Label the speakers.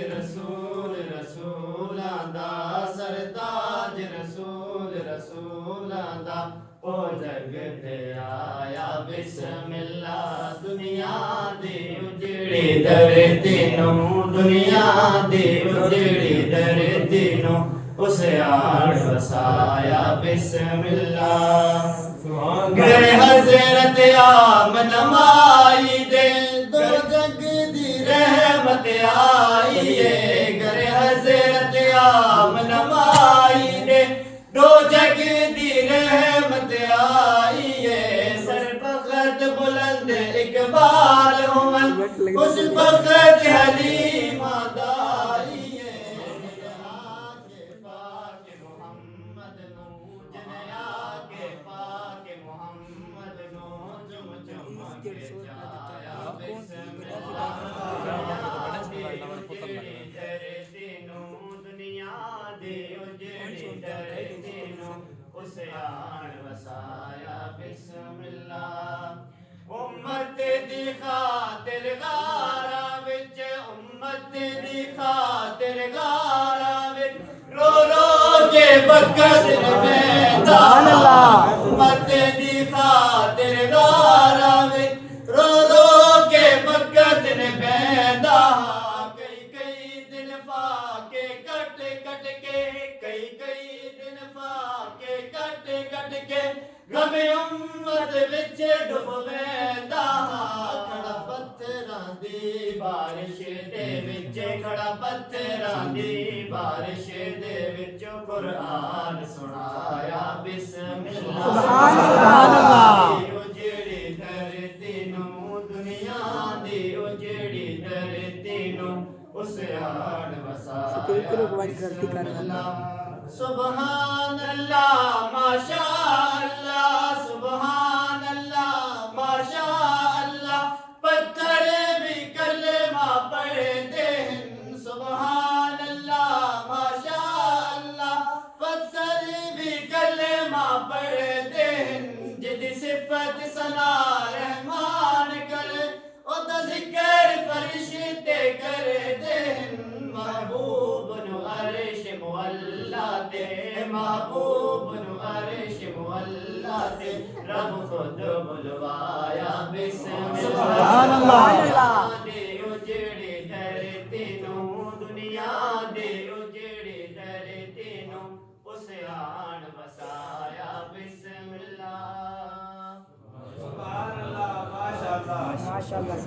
Speaker 1: رسول رسولاں دا سرتاج رسول رسولاں دا او جگ تے آیا بسم اللہ دنیا دی اجڑی دھرتی نوں دنیا دی اجڑی دھرتی نوں اس آن وسایا بسم اللہ گر حضرت آمنمائی دے دو جگ دی رحمت آئی ہے گر حضرت آمنمائی دے دو جگ دی رحمت آئی ہے سر بخت بلند اقبال ہوں اس بخت حلیمہ دائی ہے جنیا کے پاک محمد نو جنیا کے پاک محمد نو چم چم کے جایا بسم اللہ دنیا دے اجڑی دھرتی نوں اس آن وسایا بسم اللہ امت دی خاطر غاراں وچ امت دی خاطر غاراں وچ رو رو کے بکت میدان امت دی خاطر غاراں وچ رو رو کے بکت میدان کئی کئی دن فاقے کٹ کٹ کے کئی کئی دن فاقے کٹ کٹ کے غم امت وچ ڈب ویندا کھڑا پتھراں دی بارش دے وچ کھڑا پتھراں دی بارش دے وچ قرآن سنایا بسم اللہ سبحان اللہ اجڑی دھرتی نوں دنیا دی اجڑی دھرتی نوں اس آن وسایا بسم اللہ سبحان اللہ ماشاء اللہ سبحان اللہ ماشاء اللہ پتھر بھی کلمہ پڑھتے ہیں سبحان اللہ ماشاء اللہ پتھر بھی کلمہ پڑھتے ہیں جدی صفت ثنا رحمان کرے او دا ذکر فرشتے کرتے ہیں محبوب نو عرش مولا تے محبوب نو عرش مولا تے رب خود بلوایا بسم
Speaker 2: سبحان اللہ
Speaker 1: دے اجڑی دھرتی نوں دنیا دے اجڑی دھرتی نوں اس آن وسایا بسم اللہ
Speaker 2: ماشاء اللہ